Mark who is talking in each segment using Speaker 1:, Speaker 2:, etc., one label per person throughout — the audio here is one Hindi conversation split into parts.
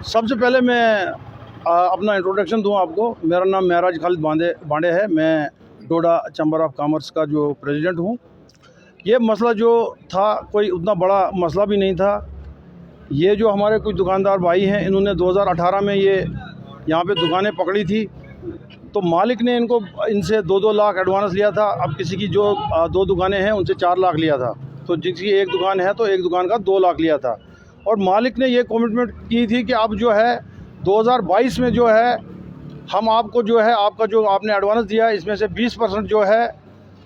Speaker 1: सबसे पहले मैं अपना इंट्रोडक्शन दूं आपको। मेरा नाम महराज खालिद बांडे है। मैं डोडा चैम्बर ऑफ कॉमर्स का जो प्रेसिडेंट हूं। ये मसला जो था कोई उतना बड़ा मसला भी नहीं था। ये जो हमारे कुछ दुकानदार भाई हैं, इन्होंने 2018 में ये यहाँ पे दुकानें पकड़ी थी, तो मालिक ने इनसे 2-2 लाख एडवांस लिया था। अब किसी की जो 2 दुकानें हैं उनसे 4 लाख लिया था, तो जिसकी एक दुकान है तो एक दुकान का 2 लाख लिया था। और मालिक ने ये कमिटमेंट की थी कि अब जो है 2022 में जो है हम आपको जो है आपका जो आपने एडवांस दिया है इसमें से 20% जो है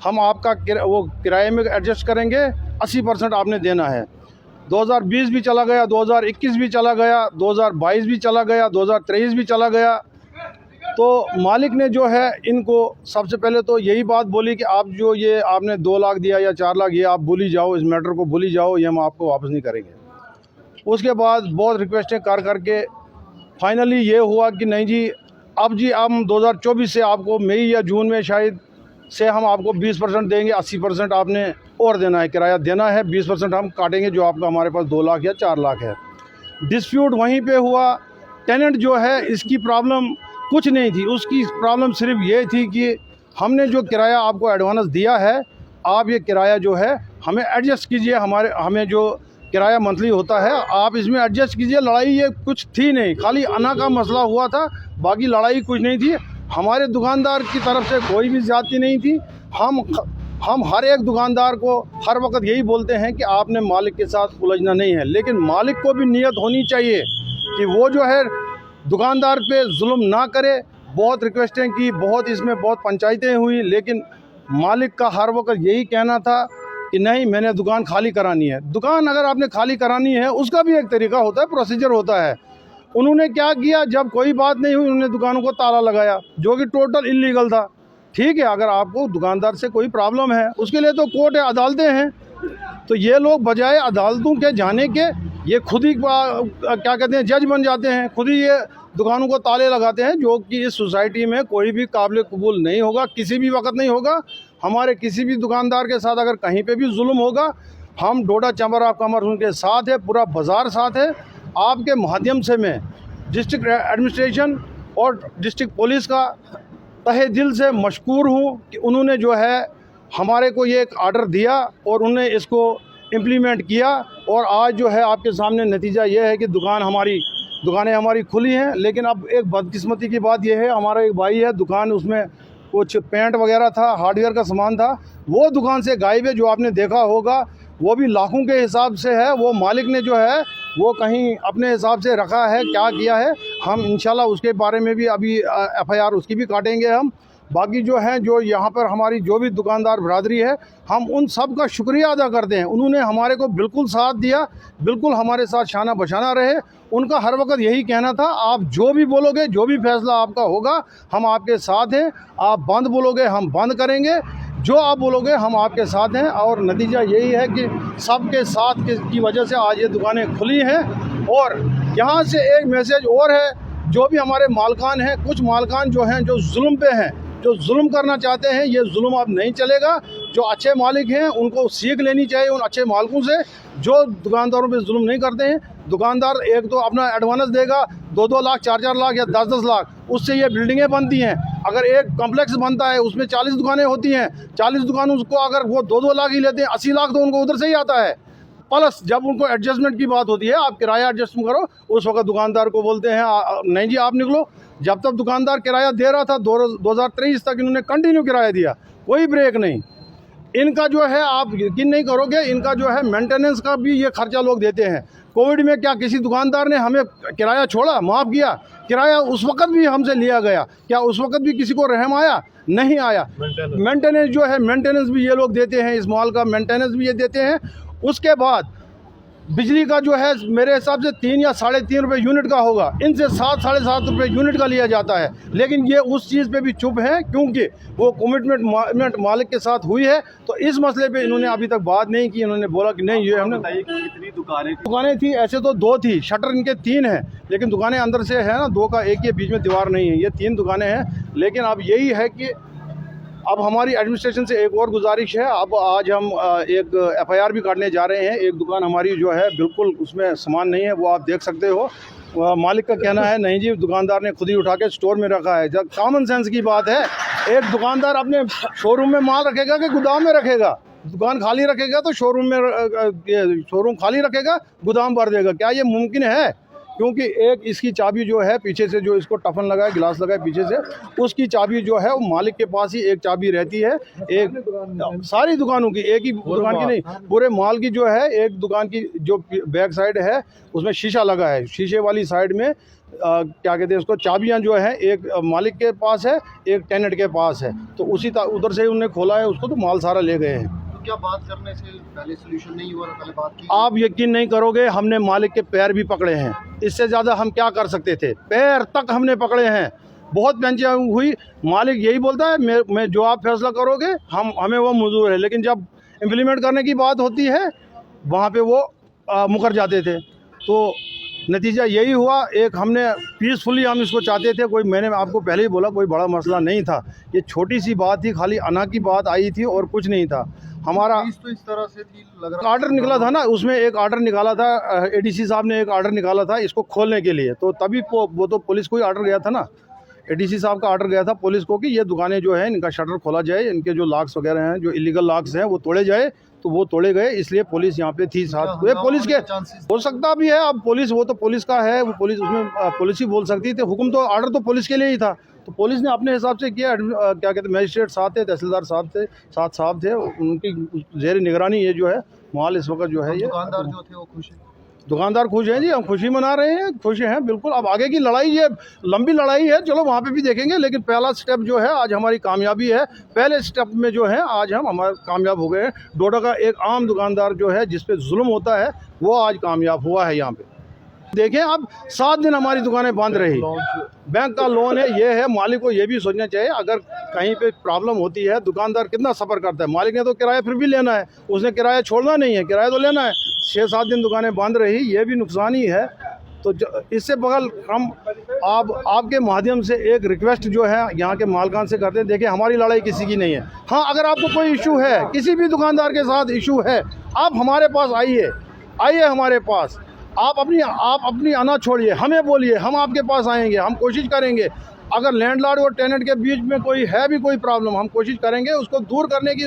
Speaker 1: हम आपका वो किराए में एडजस्ट करेंगे, 80% आपने देना है। 2020 भी चला गया, 2021 भी चला गया, 2022 भी चला गया, 2023 भी चला गया। तो मालिक ने जो है इनको सबसे पहले तो यही बात बोली कि आप जो ये आपने 2 लाख दिया या 4 लाख, ये आप भूल ही जाओ, इस मैटर को भूल ही जाओ, ये हम आपको वापस नहीं करेंगे। उसके बाद बहुत रिक्वेस्टें कर करके फाइनली ये हुआ कि नहीं जी, अब हम 2024 से आपको मई या जून में शायद से हम आपको 20% देंगे, 80% आपने और देना है, किराया देना है, 20% हम काटेंगे जो आपका हमारे पास 2 लाख या 4 लाख है। डिस्प्यूट वहीं पे हुआ। टेनेंट जो है इसकी प्रॉब्लम कुछ नहीं थी, उसकी प्रॉब्लम सिर्फ ये थी कि हमने जो किराया आपको एडवांस दिया है, आप ये किराया जो है हमें एडजस्ट कीजिए, हमें जो किराया मंथली होता है आप इसमें एडजस्ट कीजिए। लड़ाई ये कुछ थी नहीं, खाली अना का मसला हुआ था, बाकी लड़ाई कुछ नहीं थी। हमारे दुकानदार की तरफ से कोई भी ज़्यादती नहीं थी। हम हर एक दुकानदार को हर वक्त यही बोलते हैं कि आपने मालिक के साथ उलझना नहीं है, लेकिन मालिक को भी नीयत होनी चाहिए कि वो जो है दुकानदार पे जुल्म ना करे। बहुत रिक्वेस्टें की, बहुत पंचायतें हुई, लेकिन मालिक का हर वक्त यही कहना था कि नहीं, मैंने दुकान खाली करानी है। दुकान अगर आपने खाली करानी है उसका भी एक तरीका होता है, प्रोसीजर होता है। उन्होंने क्या किया, जब कोई बात नहीं हुई उन्होंने दुकानों को ताला लगाया, जो कि टोटल इलीगल था। ठीक है, अगर आपको दुकानदार से कोई प्रॉब्लम है उसके लिए तो कोर्ट है, अदालतें हैं। तो ये लोग बजाय अदालतों के जाने के ये खुद ही क्या कहते हैं, जज बन जाते हैं, खुद ही ये दुकानों को ताले लगाते हैं, जो कि इस सोसाइटी में कोई भी काबिल कबूल नहीं होगा, किसी भी वक्त नहीं होगा। हमारे किसी भी दुकानदार के साथ अगर कहीं पे भी जुल्म होगा, हम डोडा चैम्बर ऑफ कॉमर्स उनके साथ है, पूरा बाज़ार साथ है। आपके माध्यम से मैं डिस्ट्रिक्ट एडमिनिस्ट्रेशन और डिस्ट्रिक्ट पुलिस का तहे दिल से मशकूर हूँ कि उन्होंने जो है हमारे को ये एक आर्डर दिया और उन्होंने इसको इम्प्लीमेंट किया। और आज जो है आपके सामने नतीजा ये है कि दुकानें हमारी खुली हैं। लेकिन अब एक बदकिस्मती की बात यह है, हमारा एक भाई है, दुकान उसमें कुछ पेंट वगैरह था, हार्डवेयर का सामान था, वो दुकान से गायब है। जो आपने देखा होगा वो भी लाखों के हिसाब से है। वो मालिक ने जो है वो कहीं अपने हिसाब से रखा है, क्या किया है हम इंशाल्लाह उसके बारे में भी अभी FIR उसकी भी काटेंगे हम। बाकी जो है, जो यहाँ पर हमारी जो भी दुकानदार बरादरी है, हम उन सब का शुक्रिया अदा करते हैं। उन्होंने हमारे को बिल्कुल साथ दिया, बिल्कुल हमारे साथ शाना बशाना रहे। उनका हर वक्त यही कहना था, आप जो भी बोलोगे, जो भी फैसला आपका होगा, हम आपके साथ हैं। आप बंद बोलोगे हम बंद करेंगे, जो आप बोलोगे हम आपके साथ हैं। और नतीजा यही है कि सबके साथ की वजह से आज ये दुकानें खुली हैं। और यहाँ से एक मैसेज और है, जो भी हमारे मालकान हैं, कुछ मालकान जो हैं जो जुल्म पे हैं, जो जुल्म करना चाहते हैं, ये जुल्म अब नहीं चलेगा। जो अच्छे मालिक हैं उनको सीख लेनी चाहिए उन अच्छे मालिकों से, जो दुकानदारों पे जुल्म नहीं करते हैं। दुकानदार एक तो अपना एडवांस देगा 2-2 लाख, 4-4 लाख या 10-10 लाख, उससे ये बिल्डिंगें बनती हैं। अगर एक कम्प्लेक्स बनता है उसमें 40 दुकानें होती हैं, 40 दुकानों को अगर वो 2-2 लाख ही लेते हैं, 80 लाख तो उनको उधर से ही आता है। प्लस जब उनको एडजस्टमेंट की बात होती है, आप किराया एडजस्ट करो, उस वक्त दुकानदार को बोलते हैं नहीं जी आप निकलो। जब तक दुकानदार किराया दे रहा था 2023 तक इन्होंने कंटिन्यू किराया दिया, कोई ब्रेक नहीं। इनका जो है आप यकीन नहीं करोगे, इनका जो है मेंटेनेंस का भी ये खर्चा लोग देते हैं। कोविड में क्या किसी दुकानदार ने हमें किराया छोड़ा, माफ़ किया? किराया उस वक्त भी हमसे लिया गया, क्या उस वक्त भी किसी को रहम आया? नहीं आया। मेंटेनेंस जो है, मेंटेनेंस भी ये लोग देते हैं, इस मॉल का मेंटेनेंस भी ये देते हैं। उसके बाद बिजली का जो है मेरे हिसाब से 3 या 3.5 रुपये यूनिट का होगा, इनसे 7-7.5 रुपये यूनिट का लिया जाता है। लेकिन ये उस चीज़ पे भी चुप है, क्योंकि वो कमिटमेंट मालिक के साथ हुई है। तो इस मसले पे इन्होंने अभी तक बात नहीं की। इन्होंने बोला कि नहीं, ये हमने
Speaker 2: कितनी
Speaker 1: दुकानें थी, ऐसे तो 2 थी, शटर इनके 3 हैं, लेकिन दुकानें अंदर से है ना 2 का 1 के बीच में दीवार नहीं है, ये 3 दुकानें हैं। लेकिन अब यही है कि अब हमारी एडमिनिस्ट्रेशन से एक और गुजारिश है। अब आज हम एक FIR भी काटने जा रहे हैं। एक दुकान हमारी जो है बिल्कुल उसमें सामान नहीं है, वो आप देख सकते हो। मालिक का कहना है नहीं जी, दुकानदार ने खुद ही उठा के स्टोर में रखा है। जब कॉमन सेंस की बात है, एक दुकानदार अपने शोरूम में माल रखेगा कि गोदाम में रखेगा? दुकान खाली रखेगा तो शोरूम में शोरूम खाली रखेगा, गोदाम भर देगा? क्या ये मुमकिन है? क्योंकि एक इसकी चाबी जो है पीछे से, जो इसको टफन लगा है, गिलास लगा है पीछे से, उसकी चाबी जो है वो मालिक के पास ही एक चाबी रहती है। एक सारी दुकानों की, एक ही दुकान की नहीं, पूरे माल की जो है, एक दुकान की जो बैक साइड है उसमें शीशा लगा है, शीशे वाली साइड में क्या कहते हैं उसको, चाबियां जो है एक मालिक के पास है, एक टेनेंट के पास है। तो उसी उधर से उन्होंने खोला है उसको, तो माल सारा ले गए हैं।
Speaker 2: क्या बात करने से पहले सोल्यूशन नहीं हुआ? पहले बात की?
Speaker 1: आप यकीन नहीं करोगे, हमने मालिक के पैर भी पकड़े हैं। इससे ज़्यादा हम क्या कर सकते थे? पैर तक हमने पकड़े हैं। बहुत बेंचियाँ हुई, मालिक यही बोलता है मैं जो आप फैसला करोगे हमें वो मंजूर है, लेकिन जब इम्प्लीमेंट करने की बात होती है वहाँ पे वो मुकर जाते थे। तो नतीजा यही हुआ। एक हमने पीसफुली हम इसको चाहते थे, कोई, मैंने आपको पहले ही बोला, कोई बड़ा मसला नहीं था, ये छोटी सी बात थी, खाली अना की बात आई थी और कुछ नहीं था। हमारा
Speaker 2: तो इस तरह से थी, लग रहा
Speaker 1: आर्डर निकला था ना, उसमें एक आर्डर निकाला था, एडीसी साहब ने एक आर्डर निकाला था इसको खोलने के लिए, तो तभी वो तो पुलिस को ही आर्डर गया था ना, एडीसी साहब का आर्डर गया था पुलिस को कि ये दुकानें जो है इनका शटर खोला जाए, इनके जो लॉक्स वगैरह हैं, जो इलीगल लॉक्स हैं वो तोड़े जाए। तो वो तोड़े गए, इसलिए पुलिस यहाँ पे थी साथ। ये पुलिस के हो सकता भी है, अब पुलिस, वो तो पुलिस का है, वो पुलिस, उसमें पुलिस ही बोल सकती थी। हुक्म तो, आर्डर तो पुलिस के लिए ही था, तो पुलिस ने अपने हिसाब से किया। क्या कहते हैं, मजिस्ट्रेट साथ थे, तहसीलदार साहब थे, उनकी जेर निगरानी ये जो है माल इस वक्त जो है, ये
Speaker 2: दुकानदार जो थे वो खुश हैं?
Speaker 1: दुकानदार खुश हैं जी, हम खुशी मना रहे हैं, खुश हैं बिल्कुल। अब आगे की लड़ाई, ये लंबी लड़ाई है, चलो वहाँ पे भी देखेंगे, लेकिन पहला स्टेप जो है आज हमारी कामयाबी है। पहले स्टेप में जो है आज हमारे कामयाब हो गए हैं। डोडा का एक आम दुकानदार जो है, जिस पे जुल्म होता है, वो आज कामयाब हुआ है यहाँ पे। देखें, अब 7 दिन हमारी दुकानें बंद रही, बैंक का लोन है, ये है। मालिक को ये भी सोचना चाहिए, अगर कहीं पे प्रॉब्लम होती है, दुकानदार कितना सफ़र करता है, मालिक ने तो किराया फिर भी लेना है, उसने किराया छोड़ना नहीं है, किराया तो लेना है। 6-7 दिन दुकानें बंद रही, ये भी नुकसान ही है। तो इससे बगल हम आपके माध्यम से एक रिक्वेस्ट जो है यहाँ के मालकान से करते हैं, देखिए हमारी लड़ाई किसी की नहीं है। हाँ, अगर आपको कोई इशू है, किसी भी दुकानदार के साथ इशू है, आप हमारे पास आइए हमारे पास। आप अपनी आना छोड़िए, हमें बोलिए, हम आपके पास आएंगे, हम कोशिश करेंगे। अगर लैंडलॉर्ड और टेनेंट के बीच में कोई प्रॉब्लम, हम कोशिश करेंगे उसको दूर करने की,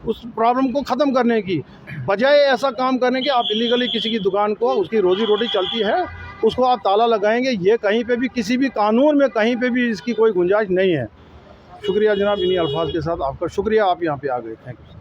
Speaker 1: उस प्रॉब्लम को ख़त्म करने की, बजाय ऐसा काम करने के आप इलीगली किसी की दुकान को, उसकी रोजी रोटी चलती है, उसको आप ताला लगाएंगे। ये कहीं पे भी, किसी भी कानून में कहीं पे भी इसकी कोई गुंजाइश नहीं है। शुक्रिया जनाब, इन्हीं अल्फाज के साथ आपका शुक्रिया, आप यहाँ पे आ गए। Thank you.